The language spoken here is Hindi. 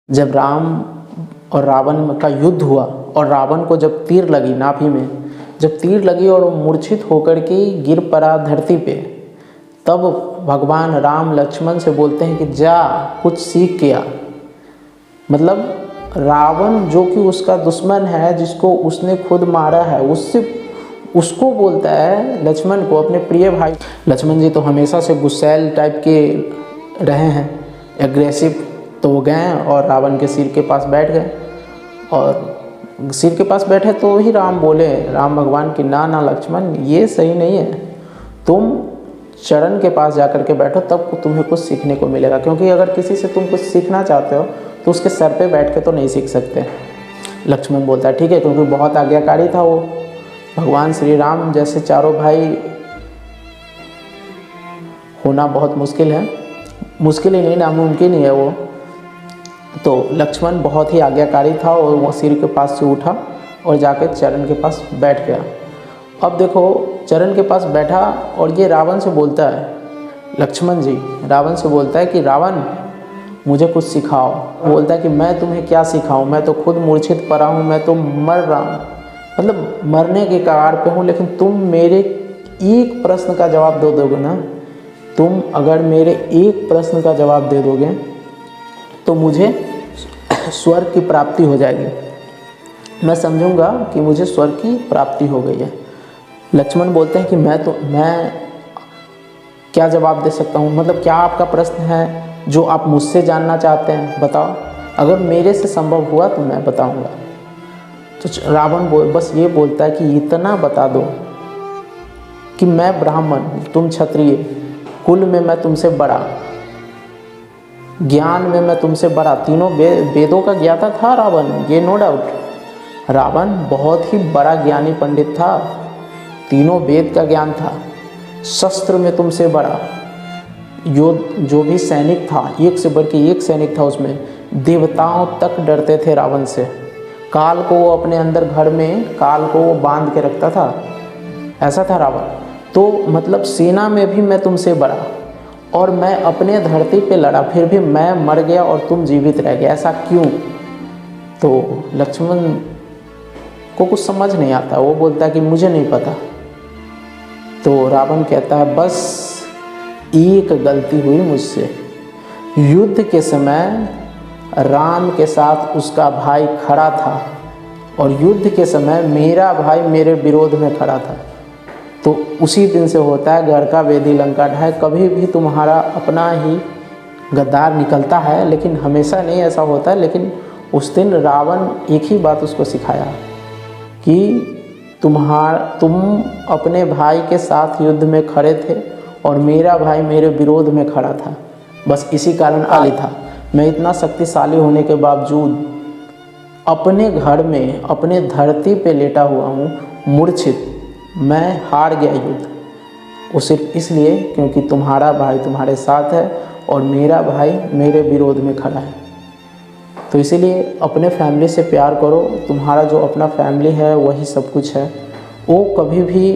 जब राम और रावण का युद्ध हुआ और रावण को जब तीर लगी नाभि में, जब तीर लगी और वो मूर्छित होकर के गिर पड़ा धरती पे, तब भगवान राम लक्ष्मण से बोलते हैं कि जा कुछ सीख के आ। मतलब रावण जो कि उसका दुश्मन है, जिसको उसने खुद मारा है, उसको बोलता है लक्ष्मण को, अपने प्रिय भाई। लक्ष्मण जी तो हमेशा से गुस्सैल टाइप के रहे हैं, एग्रेसिव। तो वो गए और रावण के सिर के पास बैठ गए, और सिर के पास बैठे तो ही राम बोले, राम भगवान की ना ना लक्ष्मण, ये सही नहीं है, तुम चरण के पास जाकर के बैठो, तब तुम्हें कुछ सीखने को मिलेगा। क्योंकि अगर किसी से तुम कुछ सीखना चाहते हो तो उसके सर पे बैठ के तो नहीं सीख सकते। लक्ष्मण बोलता है ठीक है, क्योंकि बहुत आज्ञाकारी था वो। भगवान श्री राम जैसे चारों भाई होना बहुत मुश्किल है, मुश्किल ही नहीं, नामुमकिन ही है वो। तो लक्ष्मण बहुत ही आज्ञाकारी था और वो सिर के पास से उठा और जाकर चरण के पास बैठ गया। अब देखो, चरण के पास बैठा और ये रावण से बोलता है, लक्ष्मण जी रावण से बोलता है कि रावण मुझे कुछ सिखाओ। बोलता है कि मैं तुम्हें क्या सिखाऊं, मैं तो खुद मूर्छित पड़ा हूँ, मैं तो मर रहा हूँ, मतलब मरने के कगार पे हूँ, लेकिन तुम मेरे एक प्रश्न का जवाब दे दोगे ना, तुम अगर मेरे एक प्रश्न का जवाब दे दोगे तो मुझे स्वर्ग की प्राप्ति हो जाएगी, मैं समझूंगा कि मुझे स्वर्ग की प्राप्ति हो गई है। लक्ष्मण बोलते हैं कि मैं क्या जवाब दे सकता हूँ, मतलब क्या आपका प्रश्न है जो आप मुझसे जानना चाहते हैं, बताओ। अगर मेरे से संभव हुआ तो मैं बताऊंगा। तो रावण बस ये बोलता है कि इतना बता दो कि मैं ब्राह्मण, तुम क्षत्रिय, कुल में मैं तुमसे बड़ा, ज्ञान में मैं तुमसे बड़ा, तीनों वेदों का ज्ञाता था रावण, ये नो डाउट। रावण बहुत ही बड़ा ज्ञानी पंडित था, तीनों वेद का ज्ञान था, शस्त्र में तुमसे बड़ा, जो भी सैनिक था, एक से बढ़ के एक सैनिक था, उसमें देवताओं तक डरते थे रावण से। काल को वो अपने अंदर घर में काल को वो बांध के रखता था, ऐसा था रावण। तो मतलब सेना में भी मैं तुमसे बड़ा, और मैं अपने धरती पे लड़ा, फिर भी मैं मर गया और तुम जीवित रह गए, ऐसा क्यों? तो लक्ष्मण को कुछ समझ नहीं आता, वो बोलता है कि मुझे नहीं पता। तो रावण कहता है बस एक गलती हुई मुझसे, युद्ध के समय राम के साथ उसका भाई खड़ा था और युद्ध के समय मेरा भाई मेरे विरोध में खड़ा था। तो उसी दिन से होता है घर का वेदी लंका ढाए। कभी भी तुम्हारा अपना ही गद्दार निकलता है, लेकिन हमेशा नहीं ऐसा होता है। लेकिन उस दिन रावण एक ही बात उसको सिखाया कि तुम अपने भाई के साथ युद्ध में खड़े थे और मेरा भाई मेरे विरोध में खड़ा था, बस इसी कारण आली था। मैं इतना शक्तिशाली होने के बावजूद अपने घर में अपने धरती पे लेटा हुआ हूँ मूर्छित, मैं हार गया युद्ध। वो सिर्फ इसलिए क्योंकि तुम्हारा भाई तुम्हारे साथ है और मेरा भाई मेरे विरोध में खड़ा है। तो इसीलिए अपने फैमिली से प्यार करो, तुम्हारा जो अपना फैमिली है वही सब कुछ है। वो कभी भी